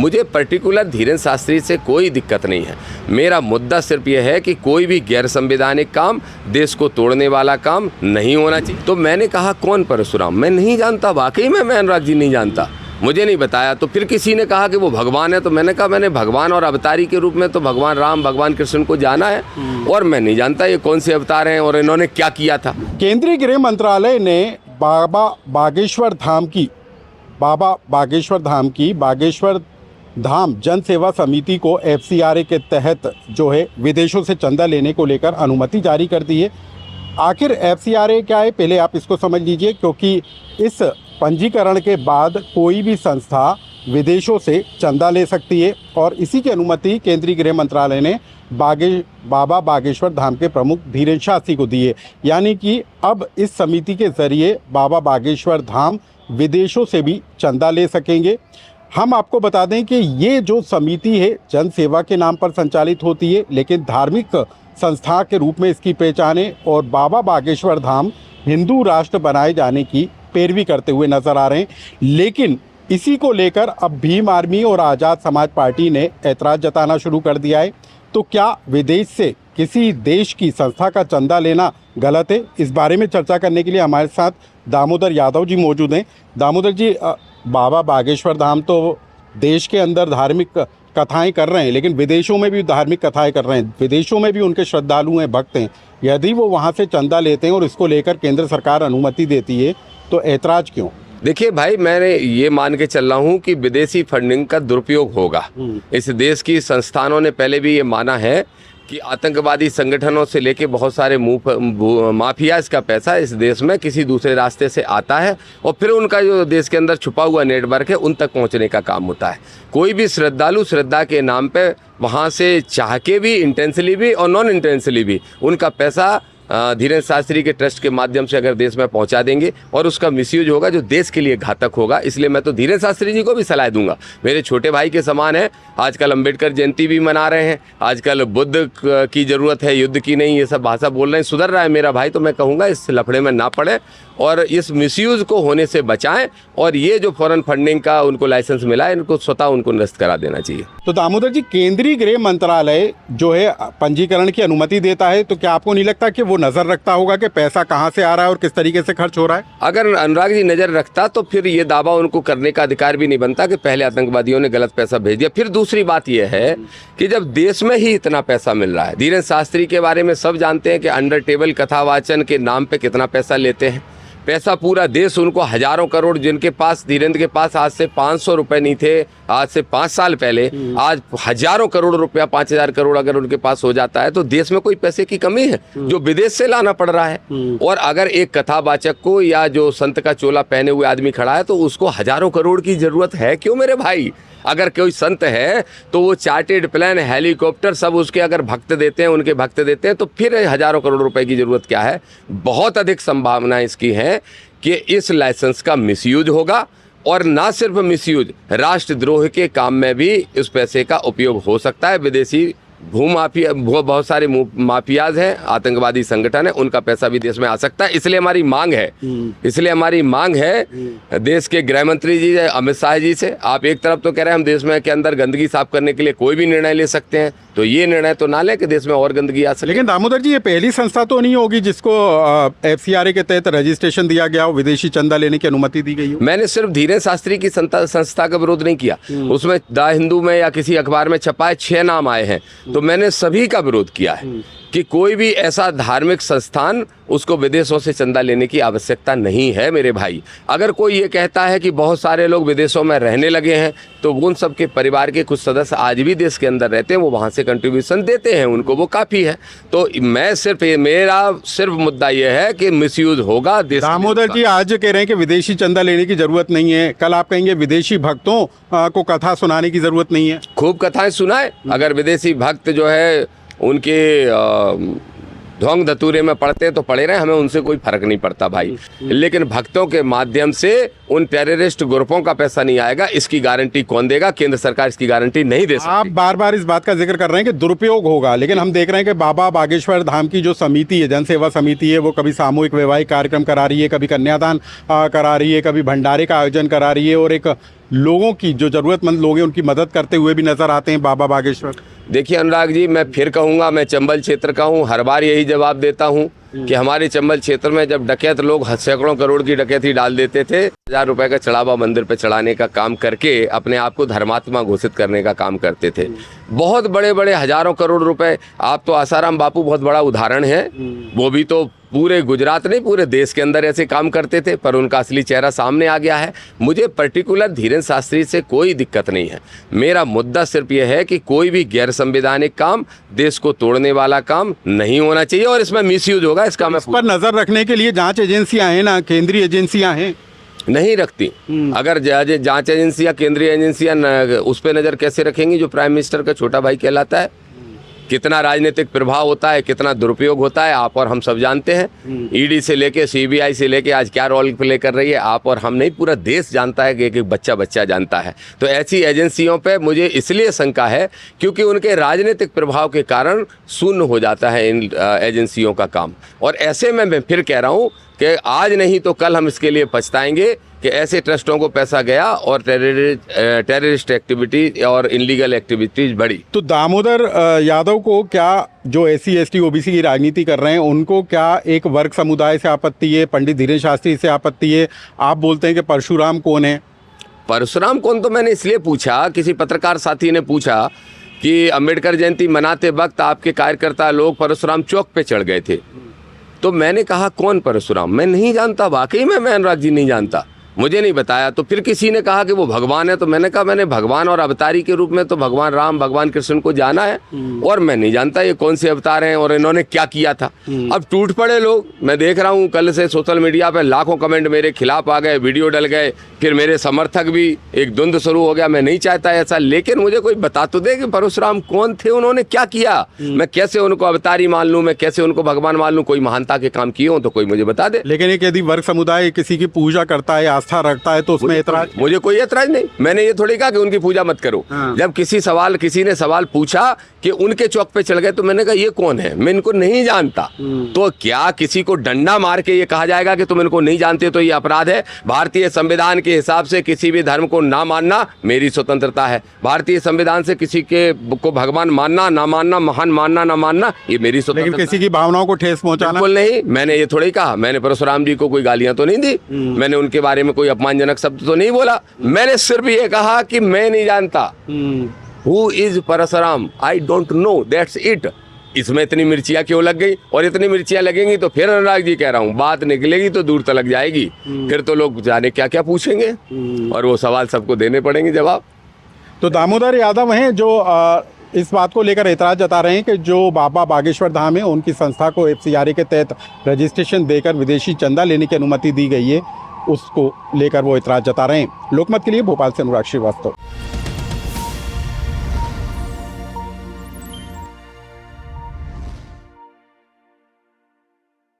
मुझे पर्टिकुलर धीरेन्द्र शास्त्री से कोई दिक्कत नहीं है। मेरा मुद्दा सिर्फ यह है कि कोई भी गैर संवैधानिक काम, देश को तोड़ने वाला काम नहीं होना चाहिए। तो मैंने कहा कौन परशुराम? मैं नहीं जानता, वाकई में मैं अनुराग जी नहीं जानता, मुझे नहीं बताया। तो फिर किसी ने कहा कि वो भगवान है, तो मैंने कहा मैंने भगवान और अवतारी के रूप में तो भगवान राम, भगवान कृष्ण को जाना है, और मैं नहीं जानता ये कौन से अवतार हैं और इन्होंने क्या किया था। केंद्रीय गृह मंत्रालय ने बाबा बागेश्वर धाम जन सेवा समिति को FCRA के तहत जो है विदेशों से चंदा लेने को लेकर अनुमति जारी कर दी है। आखिर FCRA क्या है, पहले आप इसको समझ लीजिए, क्योंकि इस पंजीकरण के बाद कोई भी संस्था विदेशों से चंदा ले सकती है, और इसी की अनुमति केंद्रीय गृह मंत्रालय ने बाबा बागेश्वर धाम के प्रमुख धीरेन्द्र शास्त्री को दी है। यानी कि अब इस समिति के जरिए बाबा बागेश्वर धाम विदेशों से भी चंदा ले सकेंगे। हम आपको बता दें कि ये जो समिति है जन सेवा के नाम पर संचालित होती है, लेकिन धार्मिक संस्था के रूप में इसकी पहचान है, और बाबा बागेश्वर धाम हिंदू राष्ट्र बनाए जाने की पैरवी करते हुए नजर आ रहे हैं। लेकिन इसी को लेकर अब भीम आर्मी और आज़ाद समाज पार्टी ने ऐतराज़ जताना शुरू कर दिया है। तो क्या विदेश से किसी देश की संस्था का चंदा लेना गलत है? इस बारे में चर्चा करने के लिए हमारे साथ दामोदर यादव जी मौजूद हैं। दामोदर जी, बाबा बागेश्वर धाम तो देश के अंदर धार्मिक कथाएं कर रहे हैं, लेकिन विदेशों में भी धार्मिक कथाएं कर रहे हैं, विदेशों में भी उनके श्रद्धालु हैं, भक्त हैं। यदि वो वहाँ से चंदा लेते हैं और इसको लेकर केंद्र सरकार अनुमति देती है, तो ऐतराज़ क्यों? देखिए भाई, मैंने ये मान के चल रहा हूँ कि विदेशी फंडिंग का दुरुपयोग होगा। इस देश की संस्थानों ने पहले भी ये माना है कि आतंकवादी संगठनों से लेके बहुत सारे माफियाज का पैसा इस देश में किसी दूसरे रास्ते से आता है, और फिर उनका जो देश के अंदर छुपा हुआ नेटवर्क है उन तक पहुंचने का काम होता है। कोई भी श्रद्धालु श्रद्धा के नाम पे वहां से चाह के भी, इंटेंशनली भी और नॉन इंटेंशनली भी, उनका पैसा धीरेन्द्र शास्त्री के ट्रस्ट के माध्यम से अगर देश में पहुंचा देंगे और उसका मिसयूज होगा जो देश के लिए घातक होगा। इसलिए मैं तो धीरेन्द्र शास्त्री जी को भी सलाह दूंगा, मेरे छोटे भाई के समान है। आजकल अंबेडकर जयंती भी मना रहे हैं, आजकल बुद्ध की ज़रूरत है, युद्ध की नहीं, ये सब भाषा बोल रहे हैं। सुधर रहा है मेरा भाई, तो मैं कहूँगा इस लफड़े में ना पड़े और इस मिसयूज को होने से बचाएं, और ये जो फॉरेन फंडिंग का उनको लाइसेंस मिला है, इनको स्वतः उनको निरस्त करा देना चाहिए। तो दामोदर जी, केंद्रीय गृह मंत्रालय जो है पंजीकरण की अनुमति देता है, तो क्या आपको नहीं लगता कि वो नजर रखता होगा कि पैसा कहां से आ रहा है और किस तरीके से खर्च हो रहा है? अगर अनुराग जी नजर रखता तो फिर ये दावा उनको करने का अधिकार भी नहीं बनता कि पहले आतंकवादियों ने गलत पैसा भेज दिया। फिर दूसरी बात यह है कि जब देश में ही इतना पैसा मिल रहा है, धीरेन्द्र शास्त्री के बारे में सब जानते हैं कि अंडर टेबल कथावाचन के नाम पे कितना पैसा लेते हैं। पैसा पूरा देश उनको हजारों करोड़, जिनके पास, धीरेन्द्र के पास आज से 500 रुपए नहीं थे आज से 5 साल पहले, आज हजारों करोड़ रुपया, 5000 करोड़ अगर उनके पास हो जाता है, तो देश में कोई पैसे की कमी है जो विदेश से लाना पड़ रहा है। और अगर एक कथावाचक को या जो संत का चोला पहने हुए आदमी खड़ा है, तो उसको हजारों करोड़ की जरूरत है क्यों मेरे भाई? अगर कोई संत है तो वो चार्टेड प्लेन, हेलीकॉप्टर सब उसके अगर भक्त देते हैं, उनके भक्त देते हैं, तो फिर हजारों करोड़ रुपए की जरूरत क्या है? बहुत अधिक संभावना इसकी है कि इस लाइसेंस का मिसयूज होगा, और ना सिर्फ मिसयूज, राष्ट्रद्रोह के काम में भी इस पैसे का उपयोग हो सकता है। विदेशी भूमाफिया, बहुत सारे माफियाज हैं, आतंकवादी संगठन है, उनका पैसा भी देश में आ सकता है। इसलिए हमारी मांग है देश के गृह मंत्री जी अमित शाह जी से। आप एक तरफ तो कह रहे हैं हम देश में के अंदर गंदगी साफ करने के लिए कोई भी निर्णय ले सकते हैं, तो ये निर्णय तो ना लें कि देश में और गंदगी आ सके। लेकिन दामोदर जी, ये पहली संस्था तो नहीं होगी जिसको FCRA के तहत रजिस्ट्रेशन दिया गया हो, विदेशी चंदा लेने की अनुमति दी गई हो। मैंने सिर्फ धीरेन्द्र शास्त्री की संस्था का विरोध नहीं किया, उसमें द हिंदू में या किसी अखबार में छपा है, 6 नाम आए हैं, तो मैंने सभी का विरोध किया है कि कोई भी ऐसा धार्मिक संस्थान, उसको विदेशों से चंदा लेने की आवश्यकता नहीं है मेरे भाई। अगर कोई ये कहता है कि बहुत सारे लोग विदेशों में रहने लगे हैं, तो उन सब के परिवार के कुछ सदस्य आज भी देश के अंदर रहते हैं, वो वहाँ से कंट्रीब्यूशन देते हैं, उनको वो काफ़ी है। तो मेरा सिर्फ मुद्दा ये है कि मिसयूज होगा देश। दामोदर जी, आज कह रहे हैं कि विदेशी चंदा लेने की जरूरत नहीं है, कल आप कहेंगे विदेशी भक्तों को कथा सुनाने की जरूरत नहीं है। खूब कथाएं सुनाए, अगर विदेशी भक्त जो है उनके ढोंग धतूरे में पढ़ते हैं तो पढ़े रहे, हमें उनसे कोई फर्क नहीं पड़ता भाई। लेकिन भक्तों के माध्यम से उन टेररिस्ट ग्रुपों का पैसा नहीं आएगा, इसकी गारंटी कौन देगा? केंद्र सरकार इसकी गारंटी नहीं दे सकती। आप बार बार इस बात का जिक्र कर रहे हैं कि दुरुपयोग होगा, लेकिन हम देख रहे हैं कि बाबा बागेश्वर धाम की जो समिति है, जन सेवा समिति है, वो कभी सामूहिक वैवाहिक कार्यक्रम करा रही है, कभी कन्यादान करा रही है, कभी भंडारे का आयोजन करा रही है, और एक लोगों की, जो ज़रूरतमंद लोग हैं उनकी मदद करते हुए भी नज़र आते हैं बाबा बागेश्वर? देखिए अनुराग जी, मैं फिर कहूँगा, मैं चंबल क्षेत्र का हूँ, हर बार यही जवाब देता हूँ कि हमारे चंबल क्षेत्र में जब डकैत लोग सैकड़ों करोड़ की डकैती डाल देते थे, 1000 रुपए का चढ़ावा मंदिर पे चढ़ाने का काम करके अपने आप को धर्मात्मा घोषित करने का काम करते थे। बहुत बड़े बड़े हजारों करोड़ रुपए, आप तो आसाराम बापू बहुत बड़ा उदाहरण है, वो भी तो पूरे गुजरात नहीं पूरे देश के अंदर ऐसे काम करते थे, पर उनका असली चेहरा सामने आ गया है। मुझे पर्टिकुलर धीरेन्द्र शास्त्री से कोई दिक्कत नहीं है, मेरा मुद्दा सिर्फ यह है कि कोई भी गैर संवैधानिक काम, देश को तोड़ने वाला काम नहीं होना चाहिए और इसमें मिसयूज होगा, इसका मैं इस पर नज़र रखने के लिए जांच एजेंसियां हैं ना, केंद्रीय एजेंसियां हैं, नहीं रखती। अगर जांच एजेंसियां, केंद्रीय एजेंसियां उस पर नज़र कैसे रखेंगी जो प्राइम मिनिस्टर का छोटा भाई कहलाता है? कितना राजनीतिक प्रभाव होता है, कितना दुरुपयोग होता है, आप और हम सब जानते हैं। ईडी से लेके सीबीआई से लेके आज क्या रोल प्ले कर रही है, आप और हम नहीं, पूरा देश जानता है कि एक बच्चा बच्चा जानता है। तो ऐसी एजेंसियों पे मुझे इसलिए शंका है क्योंकि उनके राजनीतिक प्रभाव के कारण शून्य हो जाता है इन एजेंसियों का काम। और ऐसे में मैं फिर कह रहा हूँ कि आज नहीं तो कल हम इसके लिए पछताएंगे कि ऐसे ट्रस्टों को पैसा गया और टेररिस्ट एक्टिविटी और इनलीगल एक्टिविटीज बढ़ी। तो दामोदर यादव को क्या, जो SC ST OBC की राजनीति कर रहे हैं, उनको क्या एक वर्ग समुदाय से आपत्ति है, पंडित धीरेन्द्र शास्त्री से आपत्ति है? आप बोलते हैं कि परशुराम कौन है? परशुराम कौन तो मैंने इसलिए पूछा, किसी पत्रकार साथी ने पूछा कि अम्बेडकर जयंती मनाते वक्त आपके कार्यकर्ता लोग परशुराम चौक पे चढ़ गए थे, तो मैंने कहा कौन परशुराम? मैं नहीं जानता, वाकई में मैं अनुराग जी नहीं जानता, मुझे नहीं बताया। तो फिर किसी ने कहा कि वो भगवान है, तो मैंने कहा मैंने भगवान और अवतारी के रूप में तो भगवान राम, भगवान कृष्ण को जाना है और मैं नहीं जानता ये कौन से अवतार हैं और इन्होंने क्या किया था। अब टूट पड़े लोग, मैं देख रहा हूँ कल से सोशल मीडिया पे लाखों कमेंट मेरे खिलाफ आ गए, वीडियो डल गए, फिर मेरे समर्थक भी, एक द्वंद्व शुरू हो गया। मैं नहीं चाहता ऐसा, लेकिन मुझे कोई बता तो दे कि परशुराम कौन थे, उन्होंने क्या किया, मैं कैसे उनको अवतारी मान लूँ, मैं कैसे उनको भगवान मान लूँ? कोई महानता के काम किए हो तो कोई मुझे बता दे। लेकिन एक यदि वर्ग समुदाय किसी की पूजा करता है, आस्था रखता है, तो उसमें एतराज? मुझे कोई एतराज नहीं, मैंने ये थोड़ी कहा कि उनकी पूजा मत करो। जब किसी ने सवाल पूछा कि उनके चौक पे चढ़ गए, तो मैंने कहा ये कौन है, मैं इनको नहीं जानता। तो क्या किसी को डंडा मार के ये कहा जाएगा कि तुम इनको नहीं जानते तो ये अपराध है? भारतीय संविधान के हिसाब से किसी भी धर्म को ना मानना मेरी स्वतंत्रता है। भारतीय संविधान से किसी को भगवान मानना ना मानना, महान मानना ना मानना, ये मेरी स्वतंत्रता। लेकिन किसी की भावनाओं को ठेस पहुंचाना? बिल्कुल नहीं, मैंने ये थोड़ी कहा, मैंने परशुराम जी को कोई गालियां तो नहीं दी, मैंने उनके बारे में कोई अपमानजनक शब्द तो नहीं बोला, मैंने सिर्फ ये कहा कि मैं नहीं जानता who is Parshuram, I don't know, that's it. इसमें इतनी मिर्चियाँ क्यों लग गई? और इतनी मिर्चियाँ लगेंगी तो फिर अनुराग जी कह रहा हूँ बात निकलेगी तो दूर तक जाएगी, फिर तो लोग जाने क्या क्या पूछेंगे और वो सवाल सबको देने पड़ेंगे जवाब। तो दामोदर यादव हैं जो इस बात को लेकर एतराज जता रहे हैं कि जो बाबा बागेश्वर धाम है उनकी संस्था को FCRA के तहत रजिस्ट्रेशन देकर विदेशी चंदा लेने की अनुमति दी गई है, उसको लेकर वो एतराज जता रहे हैं। लोकमत के लिए भोपाल से अनुराग श्रीवास्तव।